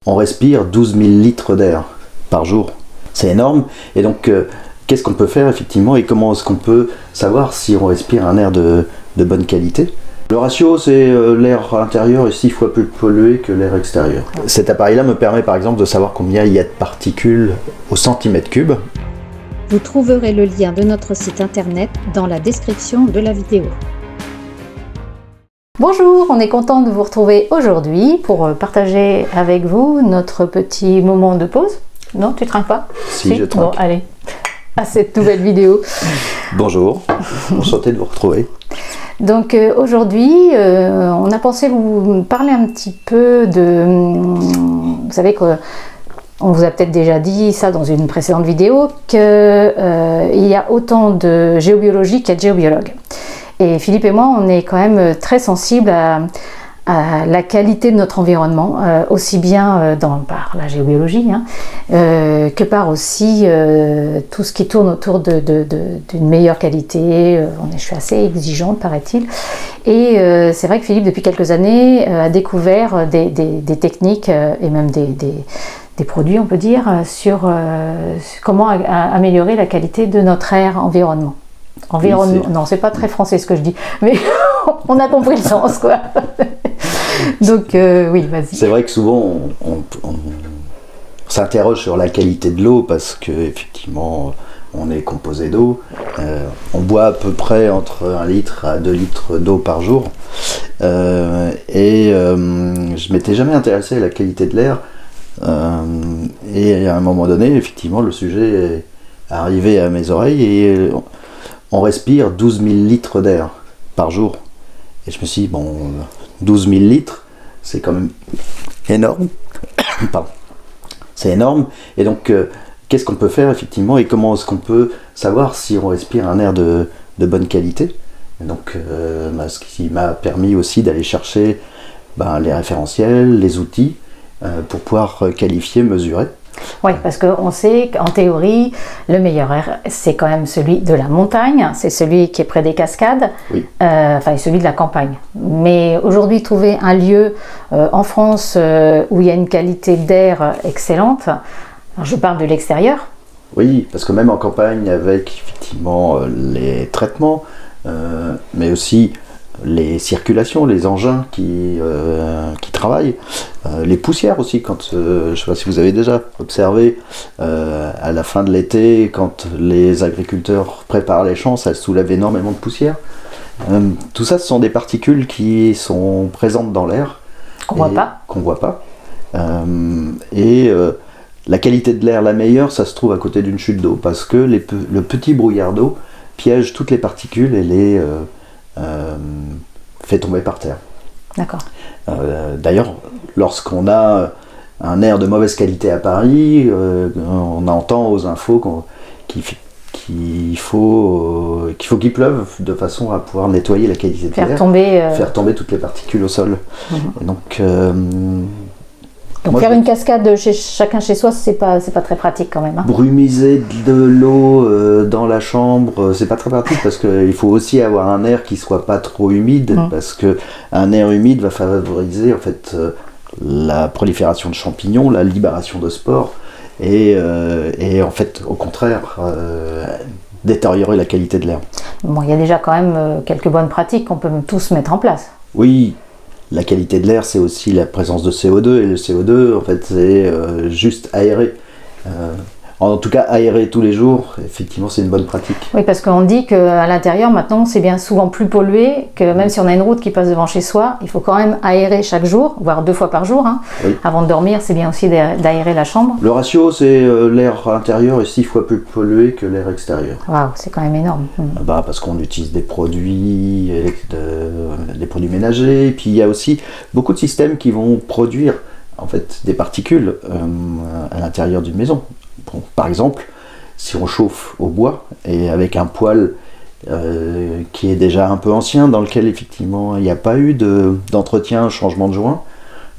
on respire 12 000 litres d'air par jour. C'est énorme. Et donc, qu'est-ce qu'on peut faire effectivement et comment est-ce qu'on peut savoir si on respire un air de bonne qualité? Le ratio, c'est l'air intérieur est 6 fois plus pollué que l'air extérieur. Cet appareil-là me permet par exemple de savoir combien il y a de particules au centimètre cube. Vous trouverez le lien de notre site internet dans la description de la vidéo. Bonjour, on est content de vous retrouver aujourd'hui pour partager avec vous notre petit moment de pause. Non, tu trinques pas? Si, je trinque. Bon, allez, à cette nouvelle vidéo. Bonjour, enchanté de vous retrouver. Donc aujourd'hui, on a pensé vous parler un petit peu de... Vous savez qu'on vous a peut-être déjà dit ça dans une précédente vidéo, qu'il y a autant de géobiologie qu'il y a de géobiologues. Et Philippe et moi, on est quand même très sensibles à la qualité de notre environnement, aussi bien par la géobiologie que par aussi tout ce qui tourne autour d'une meilleure qualité. Je suis assez exigeante, paraît-il. Et c'est vrai que Philippe, depuis quelques années, a découvert des techniques et même des produits, on peut dire, sur comment améliorer la qualité de notre air environnement. Environnement, oui, non, c'est pas très français ce que je dis, mais on a compris le sens, quoi. Donc, oui, vas-y. C'est vrai que souvent, on s'interroge sur la qualité de l'eau parce qu'effectivement, on est composé d'eau. On boit à peu près entre 1 litre à 2 litres d'eau par jour. Je m'étais jamais intéressé à la qualité de l'air. Et à un moment donné, effectivement, le sujet est arrivé à mes oreilles et on respire 12 000 litres d'air par jour. Et je me suis dit, bon, 12 000 litres, c'est quand même énorme. Pardon. C'est énorme. Et donc, qu'est-ce qu'on peut faire effectivement et comment est-ce qu'on peut savoir si on respire un air de bonne qualité? Et donc, ce qui m'a permis aussi d'aller chercher les référentiels, les outils, pour pouvoir qualifier, mesurer. Oui, parce qu'on sait qu'en théorie, le meilleur air, c'est quand même celui de la montagne, c'est celui qui est près des cascades, oui. Celui de la campagne. Mais aujourd'hui, trouver un lieu en France où il y a une qualité d'air excellente, alors je parle de l'extérieur. Oui, parce que même en campagne, avec effectivement les traitements, mais aussi les circulations, les engins qui travaillent, les poussières aussi, quand je ne sais pas si vous avez déjà observé à la fin de l'été, quand les agriculteurs préparent les champs, ça soulève énormément de poussière. Tout ça, ce sont des particules qui sont présentes dans l'air. Qu'on voit pas. La qualité de l'air la meilleure, ça se trouve à côté d'une chute d'eau, parce que le petit brouillard d'eau piège toutes les particules et les fait tomber par terre. D'accord. D'ailleurs, lorsqu'on a un air de mauvaise qualité à Paris, on entend aux infos qu'il faut qu'il pleuve de façon à pouvoir nettoyer la qualité de l'air, faire tomber toutes les particules au sol. Et donc faire une cascade chacun chez soi, c'est pas très pratique quand même. Brumiser de l'eau dans la chambre, c'est pas très pratique parce qu'il faut aussi avoir un air qui soit pas trop humide, parce que un air humide va favoriser en fait la prolifération de champignons, la libération de spores et en fait au contraire détériorer la qualité de l'air. Bon, il y a déjà quand même quelques bonnes pratiques qu'on peut tous mettre en place. Oui. La qualité de l'air, c'est aussi la présence de CO2, et le CO2, en fait, c'est juste aéré. En tout cas, aérer tous les jours, effectivement, c'est une bonne pratique. Oui, parce qu'on dit qu'à l'intérieur, maintenant, c'est bien souvent plus pollué, que même si on a une route qui passe devant chez soi, il faut quand même aérer chaque jour, voire 2 fois par jour. Oui. Avant de dormir, c'est bien aussi d'aérer la chambre. Le ratio, c'est l'air intérieur est 6 fois plus pollué que l'air extérieur. Waouh, c'est quand même énorme. Parce qu'on utilise des produits ménagers, et puis il y a aussi beaucoup de systèmes qui vont produire en fait des particules à l'intérieur d'une maison. Bon, par exemple, si on chauffe au bois et avec un poêle qui est déjà un peu ancien, dans lequel effectivement il n'y a pas eu d'entretien, changement de joint,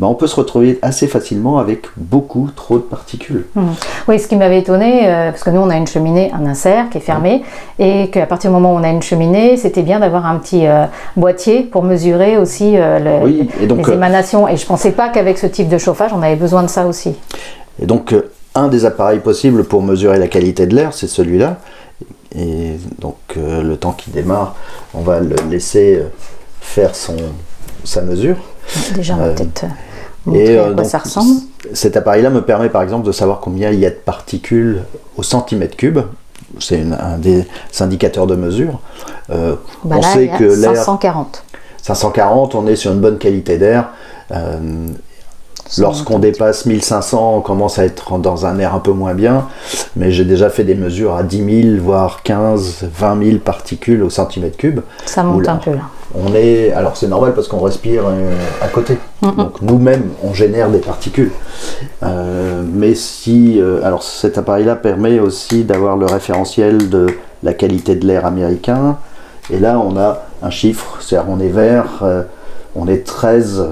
on peut se retrouver assez facilement avec beaucoup trop de particules. Oui, ce qui m'avait étonné, parce que nous on a une cheminée, un insert qui est fermé, et qu'à partir du moment où on a une cheminée, c'était bien d'avoir un petit boîtier pour mesurer aussi les émanations. Et je ne pensais pas qu'avec ce type de chauffage, on avait besoin de ça aussi. Et donc, un des appareils possibles pour mesurer la qualité de l'air, c'est celui-là. Et donc, le temps qu'il démarre, on va le laisser faire sa mesure. Déjà, on va peut-être montrer à quoi ça ressemble. Cet appareil-là me permet par exemple de savoir combien il y a de particules au centimètre cube. C'est un des indicateurs de mesure. On sait que l'air 540, on est sur une bonne qualité d'air. Lorsqu'on dépasse 1500, on commence à être dans un air un peu moins bien, mais j'ai déjà fait des mesures à 10 000, voire 15, 20 000 particules au centimètre cube. Ça monte un peu là. Alors c'est normal parce qu'on respire à côté, donc nous-mêmes on génère des particules. Mais alors cet appareil-là permet aussi d'avoir le référentiel de la qualité de l'air américain, et là on a un chiffre, c'est-à-dire on est vert, on est 13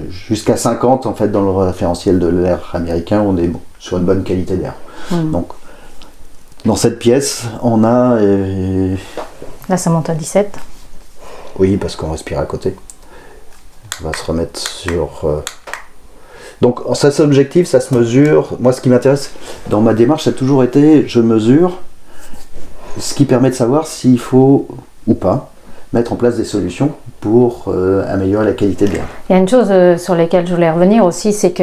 jusqu'à 50 en fait dans le référentiel de l'air américain, on est sur une bonne qualité d'air. Donc dans cette pièce on a là ça monte à 17. Oui, parce qu'on respire à côté. On va se remettre sur donc ça c'est objectif, ça se mesure. Moi ce qui m'intéresse dans ma démarche, ça a toujours été je mesure, ce qui permet de savoir s'il faut ou pas mettre en place des solutions pour améliorer la qualité de l'air. Il y a une chose sur laquelle je voulais revenir aussi, c'est que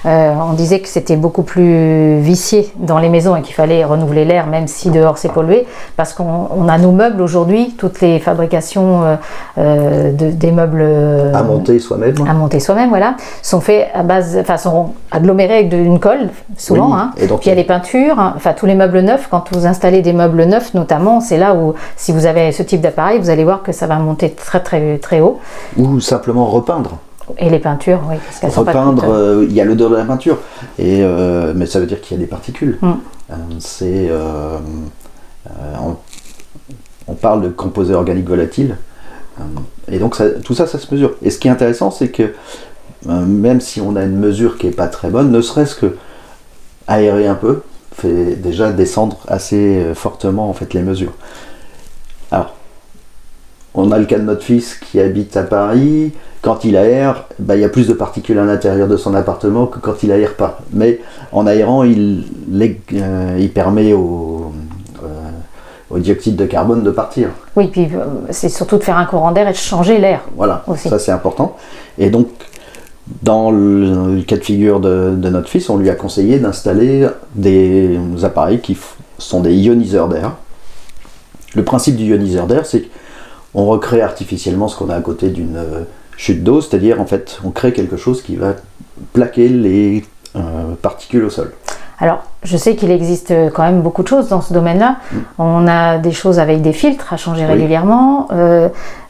on disait que c'était beaucoup plus vicié dans les maisons et qu'il fallait renouveler l'air même si dehors c'est pollué, parce qu'on a nos meubles aujourd'hui, toutes les fabrications des meubles à monter soi-même, voilà, sont faits à base, sont agglomérés avec une colle souvent, et donc, puis il y a les peintures, tous les meubles neufs, quand vous installez des meubles neufs notamment, c'est là où si vous avez ce type d'appareil, vous allez voir que ça va monter très haut. Ou simplement repeindre. Et les peintures, oui. Parce qu'elles repeindre, il y a l'odeur de la peinture, mais ça veut dire qu'il y a des particules. On parle de composés organiques volatiles, et donc tout ça se mesure. Et ce qui est intéressant, c'est que même si on a une mesure qui n'est pas très bonne, ne serait-ce que aérer un peu, fait déjà descendre assez fortement en fait les mesures. Alors, on a le cas de notre fils qui habite à Paris. Quand il aère, il y a plus de particules à l'intérieur de son appartement que quand il aère pas. Mais en aérant, il permet au dioxyde de carbone de partir. Oui, puis c'est surtout de faire un courant d'air et de changer l'air. Voilà, aussi. Ça c'est important. Et donc, dans le cas de figure de notre fils, on lui a conseillé d'installer des appareils qui sont des ioniseurs d'air. Le principe du ioniseur d'air, c'est qu'on recrée artificiellement ce qu'on a à côté d'une chute d'eau, c'est-à-dire en fait on crée quelque chose qui va plaquer les particules au sol. Alors je sais qu'il existe quand même beaucoup de choses dans ce domaine-là. On a des choses avec des filtres à changer régulièrement.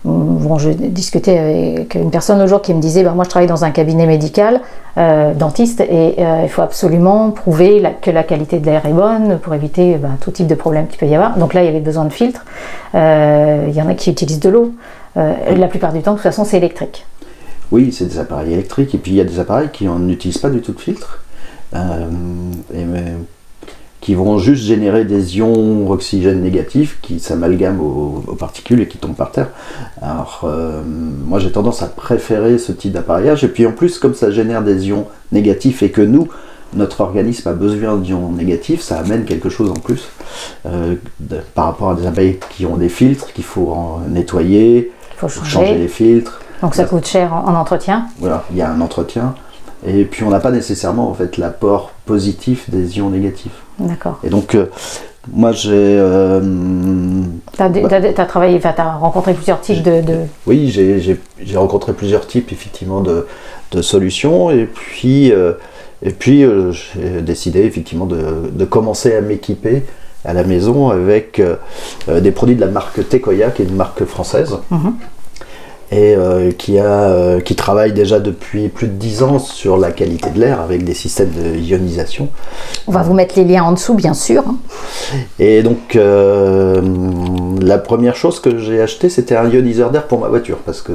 Je discutais avec une personne l'autre jour qui me disait moi je travaille dans un cabinet médical, dentiste, et il faut absolument prouver que la qualité de l'air est bonne pour éviter tout type de problème qu'il peut y avoir. Donc là il y avait besoin de filtres. Il y en a qui utilisent de l'eau. La plupart du temps de toute façon c'est électrique. Oui, c'est des appareils électriques, et puis il y a des appareils qui n'utilisent pas du tout de filtre. Qui vont juste générer des ions oxygène négatifs qui s'amalgament aux particules et qui tombent par terre. Alors moi j'ai tendance à préférer ce type d'appareillage, et puis en plus comme ça génère des ions négatifs et que notre organisme a besoin d'ions négatifs, ça amène quelque chose en plus par rapport à des appareils qui ont des filtres qu'il faut nettoyer, il faut changer les filtres. Donc ça coûte cher en entretien. Voilà, il y a un entretien. Et puis on n'a pas nécessairement en fait l'apport positif des ions négatifs. D'accord. Et donc moi j'ai... t'as travaillé, t'as rencontré plusieurs types de... Oui, j'ai rencontré plusieurs types effectivement de solutions, et puis j'ai décidé effectivement de commencer à m'équiper à la maison avec des produits de la marque Tekoya, qui est une marque française. Et qui travaille déjà depuis plus de 10 ans sur la qualité de l'air avec des systèmes de ionisation. On va vous mettre les liens en dessous, bien sûr. Et donc, La première chose que j'ai acheté, c'était un ioniseur d'air pour ma voiture, parce que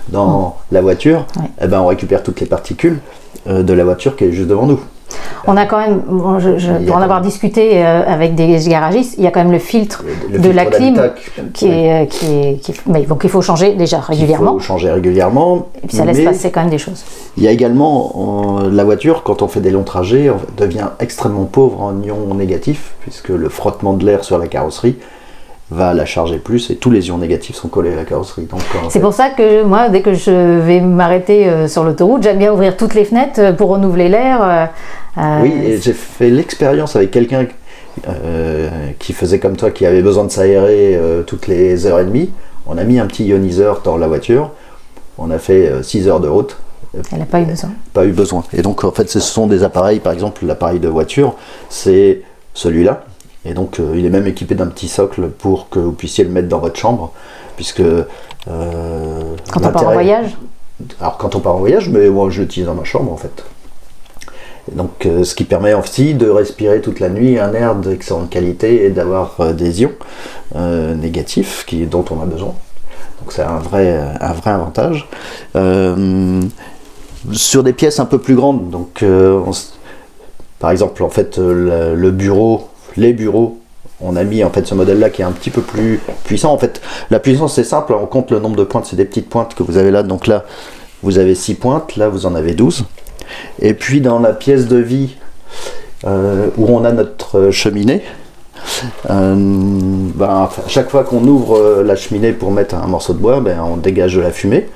dans la voiture, eh ben, on récupère toutes les particules de la voiture qui est juste devant nous. On a quand même, pour en avoir discuté avec des garagistes, il y a quand même le filtre de la clim qu'il faut changer déjà régulièrement. Il faut changer régulièrement. Et puis ça laisse passer quand même des choses. Il y a également la voiture, quand on fait des longs trajets, devient extrêmement pauvre en ions négatifs, puisque le frottement de l'air sur la carrosserie va la charger plus et tous les ions négatifs sont collés à la carrosserie. C'est pour ça que moi, dès que je vais m'arrêter sur l'autoroute, j'aime bien ouvrir toutes les fenêtres pour renouveler l'air. Oui, et j'ai fait l'expérience avec quelqu'un qui faisait comme toi, qui avait besoin de s'aérer toutes les heures et demie. On a mis un petit ioniseur dans la voiture, on a fait 6 heures de route. Elle n'a pas eu besoin. Pas eu besoin. Et donc en fait ce sont des appareils, par exemple l'appareil de voiture, c'est celui-là. Et donc il est même équipé d'un petit socle pour que vous puissiez le mettre dans votre chambre, puisque... quand on part en voyage ? Alors quand on part en voyage, mais moi je l'utilise dans ma chambre en fait. Et donc ce qui permet aussi de respirer toute la nuit un air d'excellente qualité et d'avoir des ions négatifs dont on a besoin. Donc c'est un vrai avantage. Sur des pièces un peu plus grandes, donc par exemple en fait les bureaux, on a mis en fait ce modèle-là qui est un petit peu plus puissant. En fait, la puissance c'est simple, on compte le nombre de pointes, c'est des petites pointes que vous avez là. Donc là, vous avez 6 pointes, là vous en avez 12. Et puis dans la pièce de vie où on a notre cheminée, à chaque fois qu'on ouvre la cheminée pour mettre un morceau de bois, on dégage de la fumée.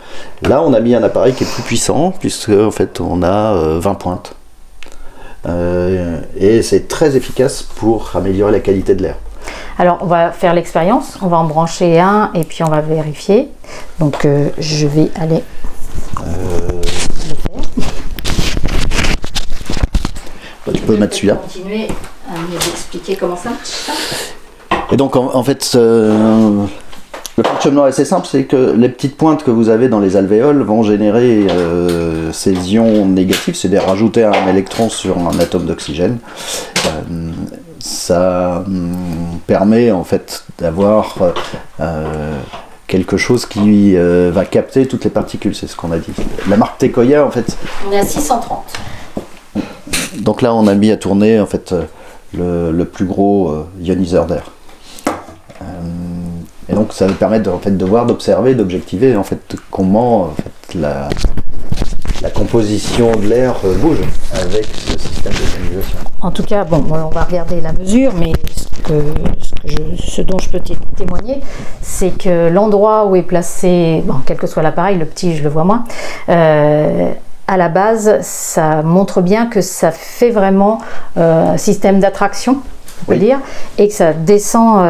Là, on a mis un appareil qui est plus puissant puisque en fait on a 20 pointes. Et c'est très efficace pour améliorer la qualité de l'air. Alors on va faire l'expérience, on va en brancher un et puis on va vérifier. Donc je vais aller le faire. Tu peux mettre celui-là. Continuer à nous expliquer comment ça marche. Et donc en fait le fonctionnement est assez simple, c'est que les petites pointes que vous avez dans les alvéoles vont générer ces ions négatifs, c'est de rajouter un électron sur un atome d'oxygène. Ça permet en fait d'avoir quelque chose qui va capter toutes les particules, c'est ce qu'on a dit. La marque Tekoya en fait. On est à 630. Donc là on a mis à tourner en fait le plus gros ioniseur d'air. Et donc ça nous permet de voir, d'observer, d'objectiver en fait comment en fait, la composition de l'air bouge avec ce système de ionisation. En tout cas, bon, on va regarder la mesure, mais ce dont je peux témoigner, c'est que l'endroit où est placé, quel que soit l'appareil, le petit je le vois moins, à la base, ça montre bien que ça fait vraiment un système d'attraction, on peut dire, et que ça descend,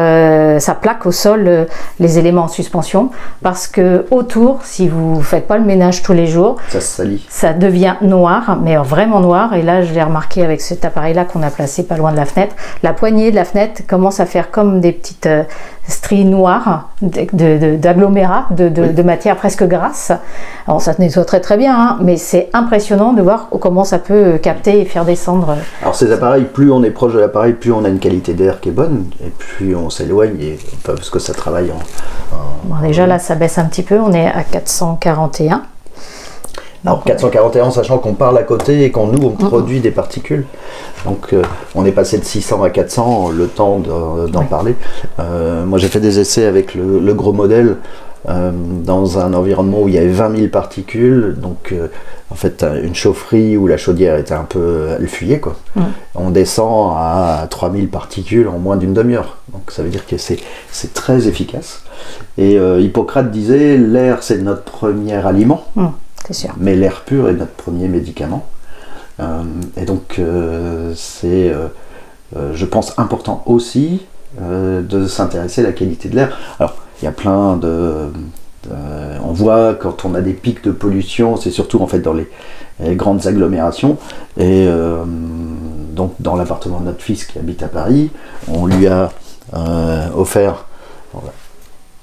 ça plaque au sol les éléments en suspension, parce que autour, si vous ne faites pas le ménage tous les jours, ça se salit. Ça devient noir, mais vraiment noir. Et là, je l'ai remarqué avec cet appareil-là qu'on a placé pas loin de la fenêtre. La poignée de la fenêtre commence à faire comme des petites stries noires d'agglomérat, de matière presque grasse. Alors ça se nettoie très très bien, hein, mais c'est impressionnant de voir comment ça peut capter et faire descendre. Alors ces appareils, plus on est proche de l'appareil, plus on a une qualité d'air qui est bonne, et plus on s'éloigne, parce que ça travaille Bon, déjà là, ça baisse un petit peu, on est à 441. Alors 441, sachant qu'on parle à côté et qu'on nous on produit des particules. Donc on est passé de 600 à 400, le temps d'en parler. Moi j'ai fait des essais avec le gros modèle dans un environnement où il y avait 20 000 particules. Donc en fait une chaufferie où la chaudière était un peu... elle fuyait quoi. On descend à 3000 particules en moins d'une demi-heure. Donc ça veut dire que c'est très efficace. Et Hippocrate disait l'air c'est notre premier aliment. C'est sûr. Mais l'air pur est notre premier médicament. Et donc c'est, je pense, important aussi de s'intéresser à la qualité de l'air. Alors, il y a plein on voit quand on a des pics de pollution, c'est surtout en fait dans les grandes agglomérations. Et donc dans l'appartement de notre fils qui habite à Paris, on lui a offert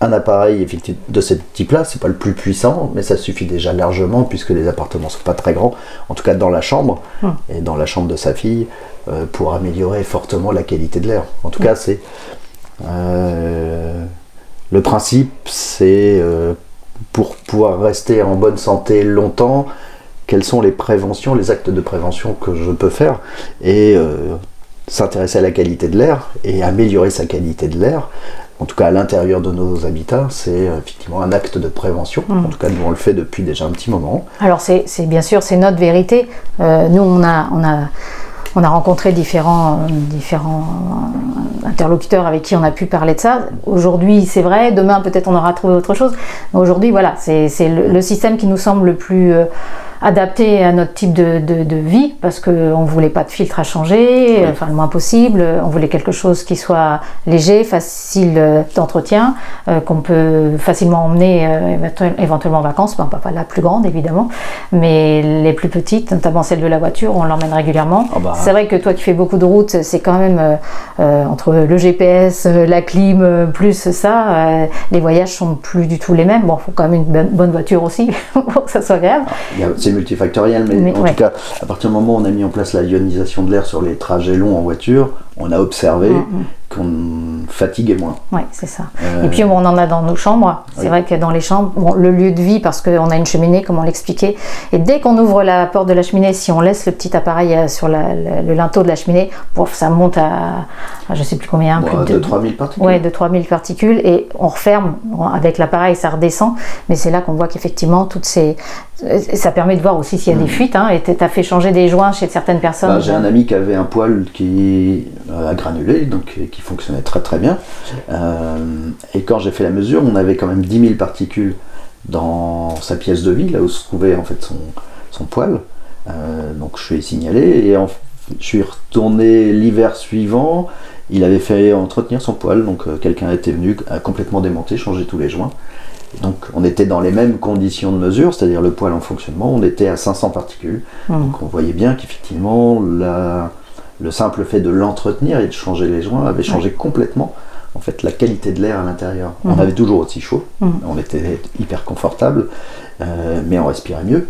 un appareil de ce type-là. C'est pas le plus puissant, mais ça suffit déjà largement puisque les appartements sont pas très grands, en tout cas dans la chambre et dans la chambre de sa fille, pour améliorer fortement la qualité de l'air. En tout cas, Le principe, c'est pour pouvoir rester en bonne santé longtemps, quelles sont les préventions, les actes de prévention que je peux faire, et s'intéresser à la qualité de l'air et améliorer sa qualité de l'air. En tout cas, à l'intérieur de nos habitats, c'est effectivement un acte de prévention. En tout cas, nous, on le fait depuis déjà un petit moment. Alors, c'est bien sûr, c'est notre vérité. Nous, on a rencontré différents interlocuteurs avec qui on a pu parler de ça. Aujourd'hui, c'est vrai. Demain, peut-être, on aura trouvé autre chose. Mais aujourd'hui, voilà, c'est le système qui nous semble le plus adapté à notre type de vie, parce qu'on ne voulait pas de filtre à changer, enfin le moins possible. On voulait quelque chose qui soit léger, facile d'entretien, qu'on peut facilement emmener éventuellement en vacances. Bon, pas la plus grande évidemment, mais les plus petites, notamment celle de la voiture, on l'emmène régulièrement. C'est vrai que toi qui fais beaucoup de routes, c'est quand même entre le GPS, la clim, plus ça, les voyages sont plus du tout les mêmes. Bon, il faut quand même une bonne voiture aussi pour que ça soit agréable. C'est multifactoriel, mais en tout cas, à partir du moment où on a mis en place la ionisation de l'air sur les trajets longs en voiture, on a observé qu'on fatiguait moins. Oui, c'est ça. Et puis on en a dans nos chambres. C'est vrai que dans les chambres, bon, le lieu de vie, parce qu'on a une cheminée, comme on l'expliquait, et dès qu'on ouvre la porte de la cheminée, si on laisse le petit appareil sur le linteau de la cheminée, ça monte à je ne sais plus combien, plus de 3000 particules. Oui, de 3000 particules, et on referme avec l'appareil, ça redescend, mais c'est là qu'on voit qu'effectivement, ça permet de voir aussi s'il y a des fuites, et tu as fait changer des joints chez certaines personnes. J'ai un ami qui avait un poêle qui a granulé, donc qui fonctionnait très très bien, et quand j'ai fait la mesure, on avait quand même 10 000 particules dans sa pièce de vie, là où se trouvait en fait son poêle. Donc je lui ai signalé, et je suis retourné l'hiver suivant. Il avait fait entretenir son poêle, donc quelqu'un était venu, a complètement démonté, changé tous les joints. Et donc on était dans les mêmes conditions de mesure, c'est-à-dire le poêle en fonctionnement, on était à 500 particules. Donc on voyait bien qu'effectivement le simple fait de l'entretenir et de changer les joints avait changé complètement en fait la qualité de l'air à l'intérieur. On avait toujours aussi chaud, on était hyper confortable, mais on respirait mieux,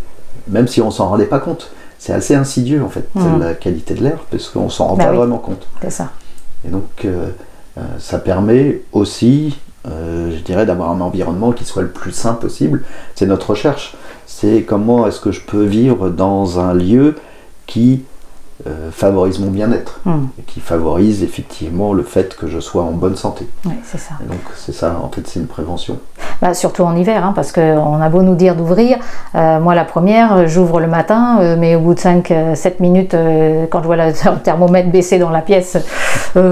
même si on s'en rendait pas compte. C'est assez insidieux en fait, la qualité de l'air, parce qu'on s'en rend pas vraiment compte. C'est ça. Et donc ça permet aussi, je dirais, d'avoir un environnement qui soit le plus sain possible. C'est notre recherche. C'est comment est-ce que je peux vivre dans un lieu qui favorise mon bien-être, et qui favorise effectivement le fait que je sois en bonne santé. Oui, c'est ça. Et donc c'est ça, en fait, c'est une prévention. Surtout en hiver, parce qu'on a beau nous dire d'ouvrir, moi la première, j'ouvre le matin, mais au bout de 5-7 minutes, quand je vois le thermomètre baisser dans la pièce,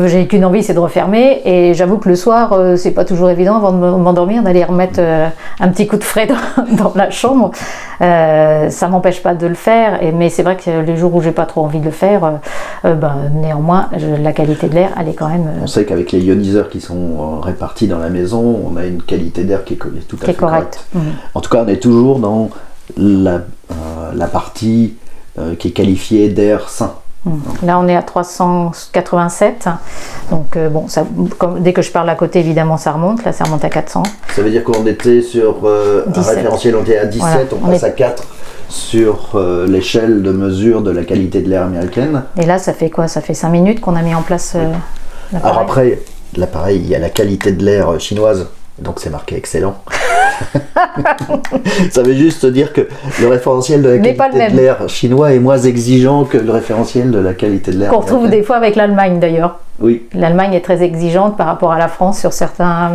j'ai qu'une envie, c'est de refermer, et j'avoue que le soir, c'est pas toujours évident avant de m'endormir d'aller remettre un petit coup de frais dans la chambre. Ça m'empêche pas de le faire, mais c'est vrai que les jours où j'ai pas trop envie de le faire, néanmoins la qualité de l'air, elle est quand même... On sait qu'avec les ioniseurs qui sont répartis dans la maison, on a une qualité d'air qui est tout à fait correcte. En tout cas, on est toujours dans la partie qui est qualifiée d'air sain. Là, on est à 387. Donc, dès que je parle à côté, évidemment, ça remonte. Là, ça remonte à 400. Ça veut dire qu'on était sur un référentiel, on était à 17, voilà, on passe à 4 sur l'échelle de mesure de la qualité de l'air américaine. Et là, ça fait quoi? Ça fait 5 minutes qu'on a mis en place l'appareil. Alors après, l'appareil, il y a la qualité de l'air chinoise. Donc c'est marqué excellent. Ça veut juste dire que le référentiel de la qualité de l'air chinois est moins exigeant que le référentiel de la qualité de l'air qu'on retrouve des fois avec l'Allemagne d'ailleurs. Oui. L'Allemagne est très exigeante par rapport à la France sur certains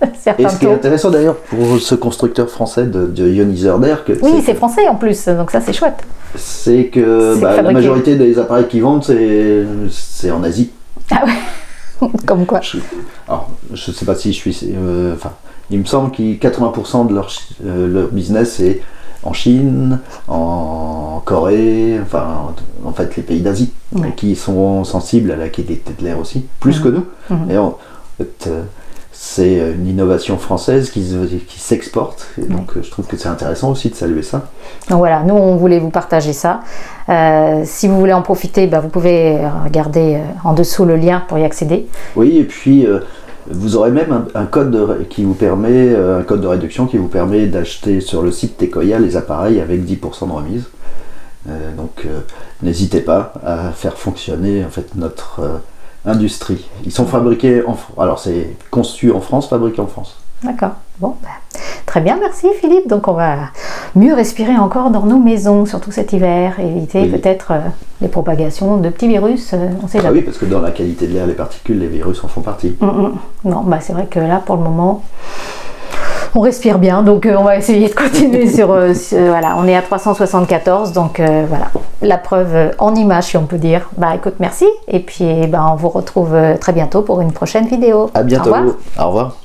Et ce qui est intéressant d'ailleurs pour ce constructeur français de ioniseurs d'air, c'est français en plus, donc ça c'est chouette. C'est que la majorité des appareils qu'ils vendent, c'est en Asie. Ah ouais. Comme quoi. Je sais pas si je suis... il me semble que 80% de leur business est en Chine, en Corée, en fait les pays d'Asie, qui sont sensibles à la qualité de l'air aussi, plus que nous. Et en fait, c'est une innovation française qui s'exporte, et donc je trouve que c'est intéressant aussi de saluer ça. Donc voilà, nous on voulait vous partager ça. Si vous voulez en profiter, vous pouvez regarder en dessous le lien pour y accéder. Oui, et puis vous aurez même un code qui vous permet, un code de réduction qui vous permet d'acheter sur le site Tekoya les appareils avec 10% de remise. Donc n'hésitez pas à faire fonctionner en fait notre industrie. Ils sont fabriqués alors c'est conçu en France, fabriqué en France. D'accord. Bon, très bien, merci Philippe. Donc on va mieux respirer encore dans nos maisons, surtout cet hiver, et éviter peut-être les propagations de petits virus. On sait jamais. Oui, parce que dans la qualité de l'air, les particules, les virus en font partie. Non, c'est vrai que là, pour le moment, on respire bien, donc on va essayer de continuer sur voilà, on est à 374, donc voilà, la preuve en image, si on peut dire. Écoute, merci, et puis on vous retrouve très bientôt pour une prochaine vidéo. À bientôt. Au revoir. Au revoir.